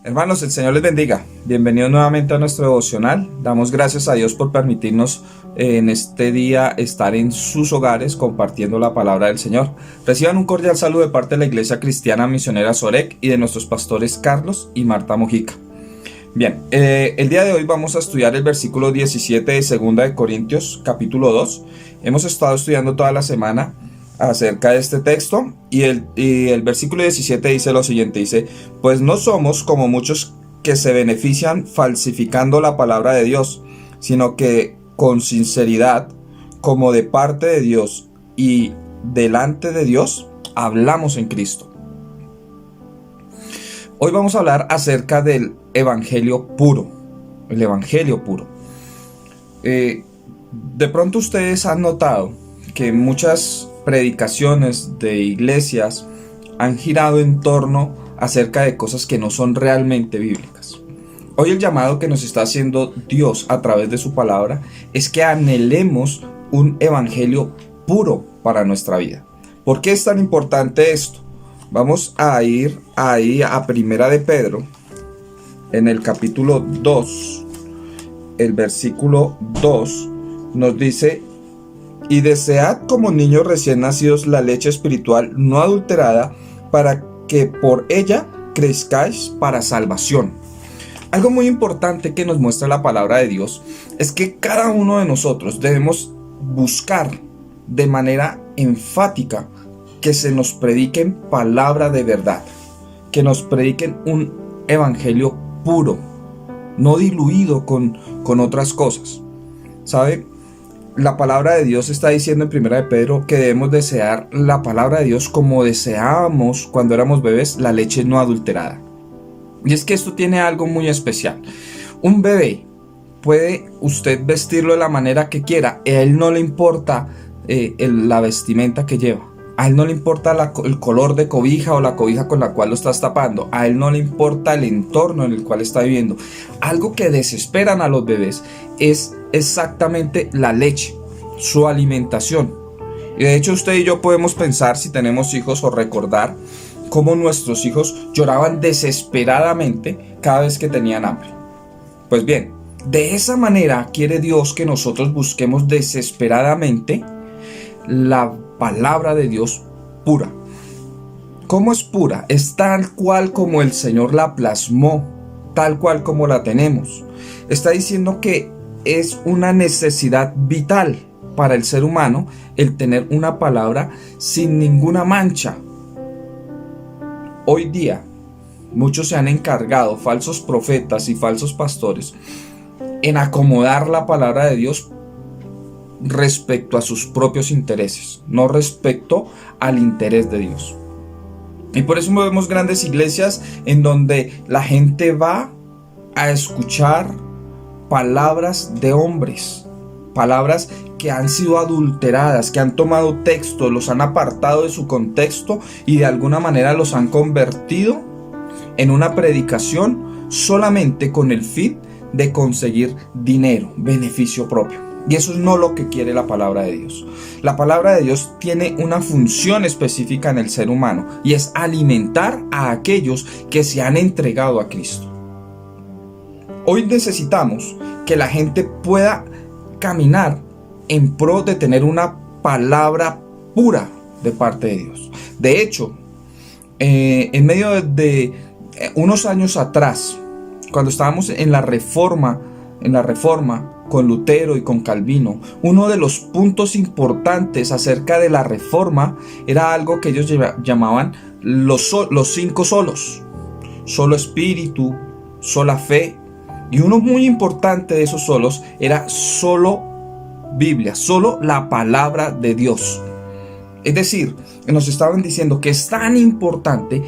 Hermanos, el Señor les bendiga. Bienvenidos nuevamente a nuestro devocional. Damos gracias a Dios por permitirnos en este día estar en sus hogares compartiendo la palabra del Señor. Reciban un cordial saludo de parte de la Iglesia Cristiana Misionera Sorek y de nuestros pastores Carlos y Marta Mojica. Bien, el día de hoy vamos a estudiar el versículo 17 de 2 de Corintios, capítulo 2. Hemos estado estudiando toda la semana acerca de este texto y el versículo 17 dice lo siguiente, dice: pues no somos como muchos que se benefician falsificando la palabra de Dios, sino que con sinceridad, como de parte de Dios y delante de Dios, hablamos en Cristo. Hoy vamos a hablar acerca del evangelio puro, el evangelio puro. De pronto ustedes han notado que muchas predicaciones de iglesias han girado en torno acerca de cosas que no son realmente bíblicas. Hoy el llamado que nos está haciendo Dios a través de su palabra es que anhelemos un evangelio puro para nuestra vida. ¿Por qué es tan importante esto? Vamos a ir ahí a Primera de Pedro, en el capítulo 2, el versículo 2 nos dice: y desead como niños recién nacidos la leche espiritual no adulterada, para que por ella crezcáis para salvación. Algo muy importante que nos muestra la palabra de Dios es que cada uno de nosotros debemos buscar de manera enfática que se nos prediquen palabra de verdad, que nos prediquen un evangelio puro, no diluido con otras cosas. ¿Sabe? La palabra de Dios está diciendo en Primera de Pedro que debemos desear la palabra de Dios como deseábamos cuando éramos bebés la leche no adulterada. Y es que esto tiene algo muy especial. Un bebé puede usted vestirlo de la manera que quiera, a él no le importa la vestimenta que lleva. A él no le importa el color de cobija o la cobija con la cual lo estás tapando. A él no le importa el entorno en el cual está viviendo. Algo que desesperan a los bebés es exactamente la leche, su alimentación. Y de hecho usted y yo podemos pensar, si tenemos hijos, o recordar cómo nuestros hijos lloraban desesperadamente cada vez que tenían hambre. Pues bien, de esa manera quiere Dios que nosotros busquemos desesperadamente la palabra de Dios pura. ¿Cómo es pura? Es tal cual como el Señor la plasmó, tal cual como la tenemos. Está diciendo que es una necesidad vital para el ser humano el tener una palabra sin ninguna mancha. Hoy día muchos se han encargado, falsos profetas y falsos pastores, en acomodar la palabra de Dios respecto a sus propios intereses, no respecto al interés de Dios. Y por eso vemos grandes iglesias en donde la gente va a escuchar palabras de hombres, palabras que han sido adulteradas, que han tomado textos, los han apartado de su contexto y de alguna manera los han convertido en una predicación solamente con el fin de conseguir dinero, beneficio propio. Y eso es no lo que quiere la palabra de Dios. La palabra de Dios tiene una función específica en el ser humano, y es alimentar a aquellos que se han entregado a Cristo. Hoy necesitamos que la gente pueda caminar en pro de tener una palabra pura de parte de Dios. De hecho, en medio de unos años atrás, cuando estábamos en la reforma con Lutero y con Calvino, uno de los puntos importantes acerca de la reforma era algo que ellos llamaban los 5 solos: solo espíritu, sola fe, y uno muy importante de esos solos era solo Biblia, solo la palabra de Dios. Es decir, nos estaban diciendo que es tan importante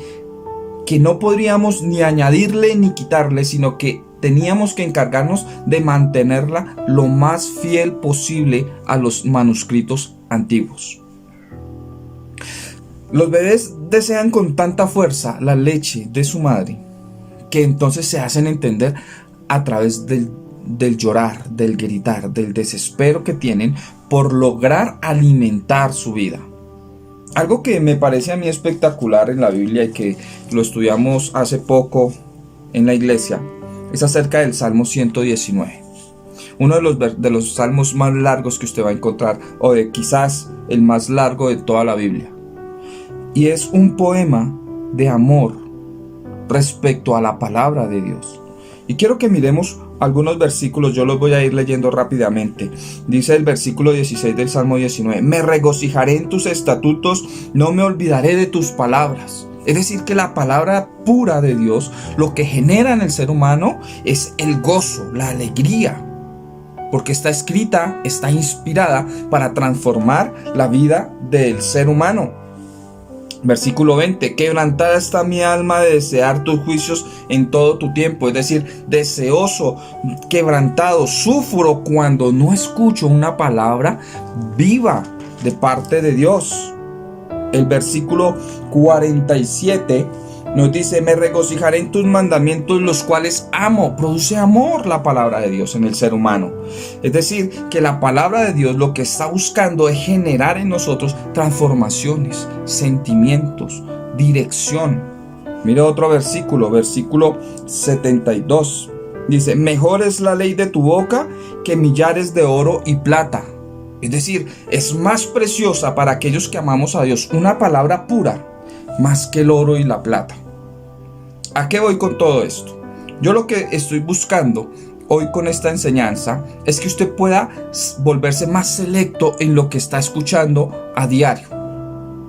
que no podríamos ni añadirle ni quitarle, sino que teníamos que encargarnos de mantenerla lo más fiel posible a los manuscritos antiguos. Los bebés desean con tanta fuerza la leche de su madre que entonces se hacen entender a través del llorar, del gritar, del desespero que tienen por lograr alimentar su vida. Algo que me parece a mí espectacular en la Biblia y que lo estudiamos hace poco en la iglesia es acerca del Salmo 119. Uno de los salmos más largos que usted va a encontrar, o de quizás el más largo de toda la Biblia. Y es un poema de amor respecto a la palabra de Dios. Y quiero que miremos algunos versículos, yo los voy a ir leyendo rápidamente. Dice el versículo 16 del Salmo 19: me regocijaré en tus estatutos, no me olvidaré de tus palabras. Es decir, que la palabra pura de Dios, lo que genera en el ser humano es el gozo, la alegría, porque está escrita, está inspirada para transformar la vida del ser humano. Versículo 20: quebrantada está mi alma de desear tus juicios en todo tu tiempo. Es decir, deseoso, quebrantado, sufro cuando no escucho una palabra viva de parte de Dios. El versículo 47 nos dice: me regocijaré en tus mandamientos, los cuales amo. Produce amor la palabra de Dios en el ser humano. Es decir, que la palabra de Dios lo que está buscando es generar en nosotros transformaciones, sentimientos, dirección. Mira otro versículo, versículo 72. Dice: mejor es la ley de tu boca que millares de oro y plata. Es decir, es más preciosa para aquellos que amamos a Dios una palabra pura, más que el oro y la plata. ¿A qué voy con todo esto? Yo lo que estoy buscando hoy con esta enseñanza es que usted pueda volverse más selecto en lo que está escuchando a diario.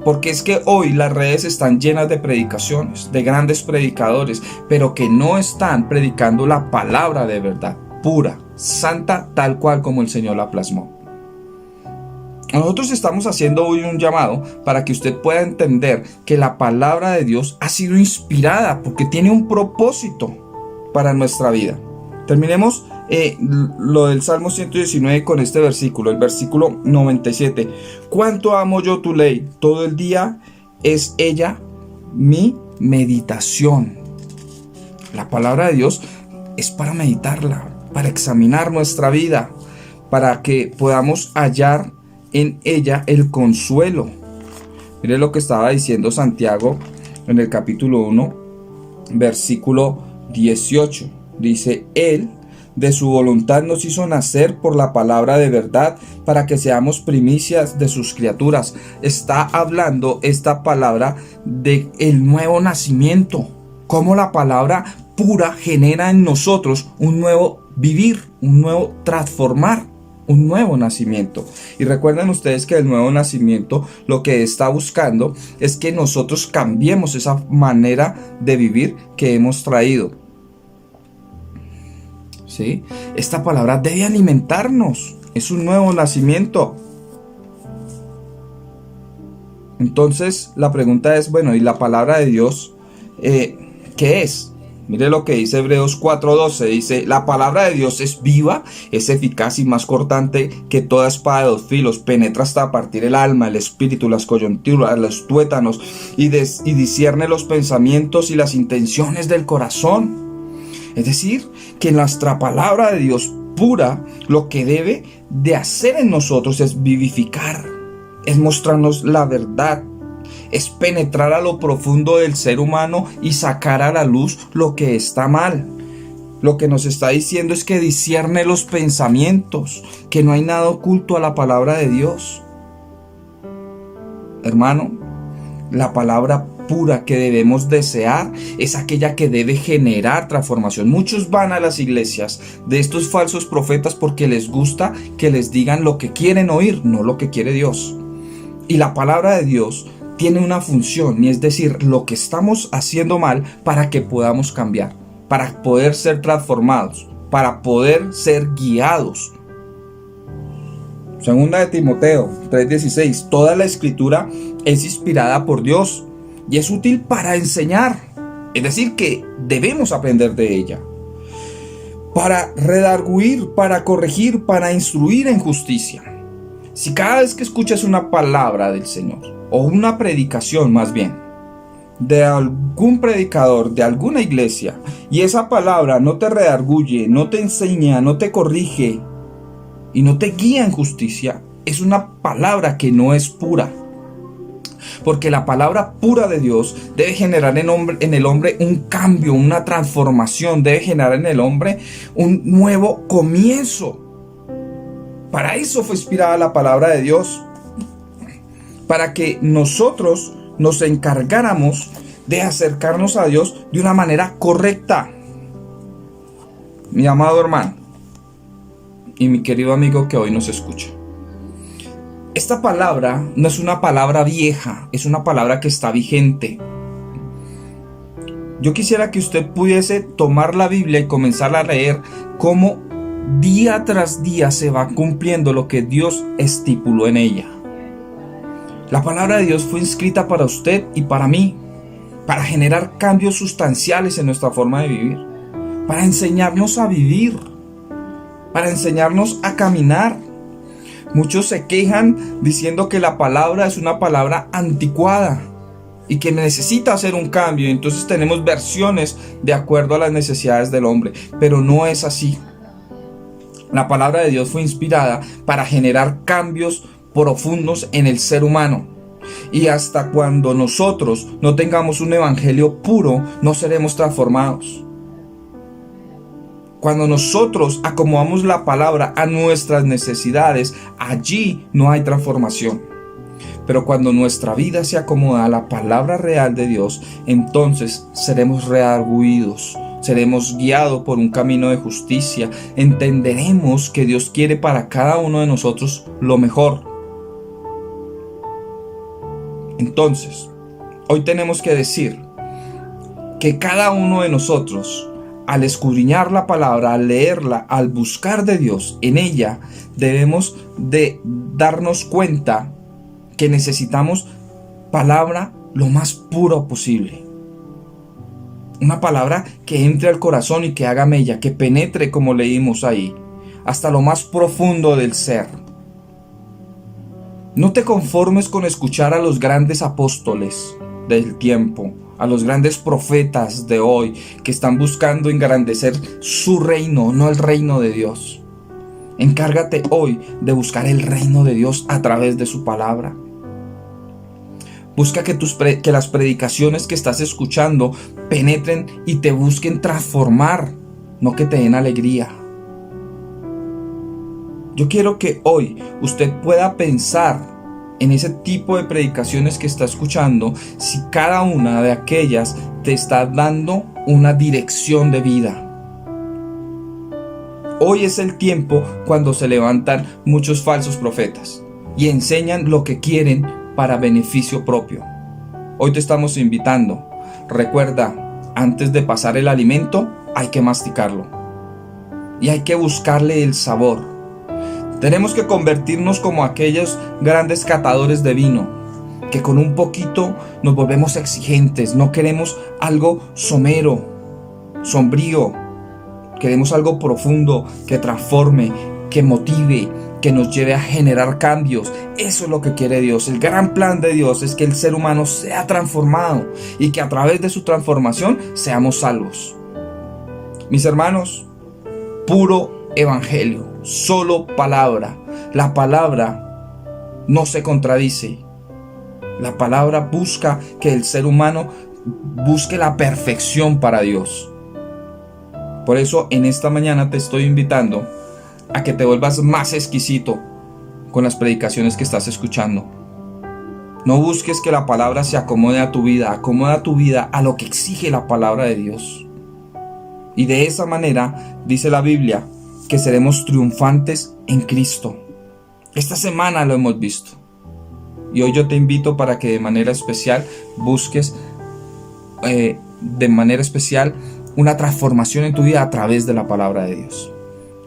Porque es que hoy las redes están llenas de predicaciones, de grandes predicadores, pero que no están predicando la palabra de verdad, pura, santa, tal cual como el Señor la plasmó. Nosotros estamos haciendo hoy un llamado para que usted pueda entender que la palabra de Dios ha sido inspirada porque tiene un propósito para nuestra vida. Terminemos lo del Salmo 119 con este versículo, el versículo 97. Cuánto amo yo tu ley, todo el día es ella mi meditación. La palabra de Dios es para meditarla, para examinar nuestra vida, para que podamos hallar en ella el consuelo. Mire lo que estaba diciendo Santiago en el capítulo 1, versículo 18. Dice: Él de su voluntad nos hizo nacer por la palabra de verdad, para que seamos primicias de sus criaturas. Está hablando esta palabra de el nuevo nacimiento, cómo la palabra pura genera en nosotros un nuevo vivir, un nuevo transformar, un nuevo nacimiento. Y recuerden ustedes que el nuevo nacimiento lo que está buscando es que nosotros cambiemos esa manera de vivir que hemos traído. ¿Sí? Esta palabra debe alimentarnos. Es un nuevo nacimiento. Entonces la pregunta es, bueno, ¿y la palabra de Dios qué es? Mire lo que dice Hebreos 4:12, dice: la palabra de Dios es viva, es eficaz y más cortante que toda espada de dos filos, penetra hasta partir el alma, el espíritu, las coyunturas, los tuétanos, y discierne los pensamientos y las intenciones del corazón. Es decir, que nuestra palabra de Dios pura lo que debe de hacer en nosotros es vivificar, es mostrarnos la verdad, es penetrar a lo profundo del ser humano y sacar a la luz lo que está mal. Lo que nos está diciendo es que discierne los pensamientos, que no hay nada oculto a la palabra de Dios. Hermano, la palabra pura que debemos desear es aquella que debe generar transformación. Muchos van a las iglesias de estos falsos profetas porque les gusta que les digan lo que quieren oír, no lo que quiere Dios. Y la palabra de Dios tiene una función, y es decir, lo que estamos haciendo mal para que podamos cambiar, para poder ser transformados, para poder ser guiados. Segunda de Timoteo 3:16: toda la escritura es inspirada por Dios y es útil para enseñar, es decir, que debemos aprender de ella, para redarguir, para corregir, para instruir en justicia. Si cada vez que escuchas una palabra del Señor, o una predicación más bien, de algún predicador, de alguna iglesia, y esa palabra no te redarguye, no te enseña, no te corrige, y no te guía en justicia, es una palabra que no es pura. porque la palabra pura de Dios debe generar en el hombre un cambio, una transformación, debe generar en el hombre un nuevo comienzo. Para eso fue inspirada la palabra de Dios, para que nosotros nos encargáramos de acercarnos a Dios de una manera correcta. Mi amado hermano y mi querido amigo que hoy nos escucha, esta palabra no es una palabra vieja, es una palabra que está vigente. Yo quisiera que usted pudiese tomar la Biblia y comenzar a leer cómo día tras día se va cumpliendo lo que Dios estipuló en ella. La palabra de Dios fue escrita para usted y para mí, para generar cambios sustanciales en nuestra forma de vivir, para enseñarnos a vivir, para enseñarnos a caminar. Muchos se quejan diciendo que la palabra es una palabra anticuada y que necesita hacer un cambio. Entonces tenemos versiones de acuerdo a las necesidades del hombre, pero no es así. La palabra de Dios fue inspirada para generar cambios profundos en el ser humano. Y hasta cuando nosotros no tengamos un evangelio puro, no seremos transformados. Cuando nosotros acomodamos la palabra a nuestras necesidades, allí no hay transformación. Pero cuando nuestra vida se acomoda a la palabra real de Dios, entonces seremos redarguidos, seremos guiados por un camino de justicia, entenderemos que Dios quiere para cada uno de nosotros lo mejor. Entonces, hoy tenemos que decir que cada uno de nosotros, al escudriñar la palabra, al leerla, al buscar de Dios en ella, debemos de darnos cuenta que necesitamos palabra lo más pura posible. Una palabra que entre al corazón y que haga mella, que penetre, como leímos ahí, hasta lo más profundo del ser. No te conformes con escuchar a los grandes apóstoles del tiempo, a los grandes profetas de hoy que están buscando engrandecer su reino, no el reino de Dios. Encárgate hoy de buscar el reino de Dios a través de su palabra. Busca que las predicaciones que estás escuchando penetren y te busquen transformar, no que te den alegría. Yo quiero que hoy usted pueda pensar en ese tipo de predicaciones que está escuchando, si cada una de aquellas te está dando una dirección de vida. Hoy es el tiempo cuando se levantan muchos falsos profetas y enseñan lo que quieren para beneficio propio. Hoy te estamos invitando. Recuerda, antes de pasar el alimento, hay que masticarlo y hay que buscarle el sabor. Tenemos que convertirnos como aquellos grandes catadores de vino, que con un poquito nos volvemos exigentes. No queremos algo somero, sombrío. Queremos algo profundo, que transforme, que motive, que nos lleve a generar cambios. Eso es lo que quiere Dios. El gran plan de Dios es que el ser humano sea transformado y que a través de su transformación seamos salvos. Mis hermanos, puro evangelio, solo palabra. La palabra no se contradice. La palabra busca que el ser humano busque la perfección para Dios. Por eso en esta mañana te estoy invitando a que te vuelvas más exquisito con las predicaciones que estás escuchando. No busques que la palabra se acomode a tu vida, acomoda tu vida a lo que exige la palabra de Dios. Y de esa manera, dice la Biblia, que seremos triunfantes en Cristo. Esta semana lo hemos visto. Y hoy yo te invito para que de manera especial busques de manera especial una transformación en tu vida a través de la palabra de Dios.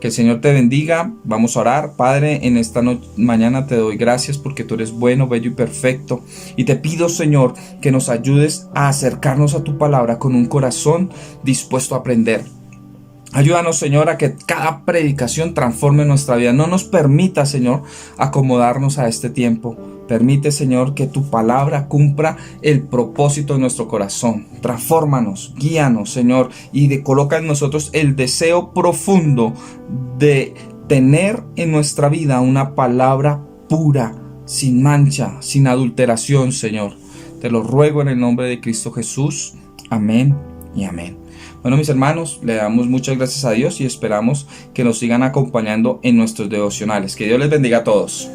Que el Señor te bendiga. Vamos a orar. Padre, en esta mañana te doy gracias porque tú eres bueno, bello y perfecto. Y te pido, Señor, que nos ayudes a acercarnos a tu palabra con un corazón dispuesto a aprender. Ayúdanos, Señor, a que cada predicación transforme nuestra vida. No nos permita, Señor, acomodarnos a este tiempo. Permite, Señor, que tu palabra cumpla el propósito de nuestro corazón. Transfórmanos, guíanos, Señor, y coloca en nosotros el deseo profundo de tener en nuestra vida una palabra pura, sin mancha, sin adulteración, Señor. Te lo ruego en el nombre de Cristo Jesús. Amén y amén. Bueno, mis hermanos, le damos muchas gracias a Dios y esperamos que nos sigan acompañando en nuestros devocionales. Que Dios les bendiga a todos.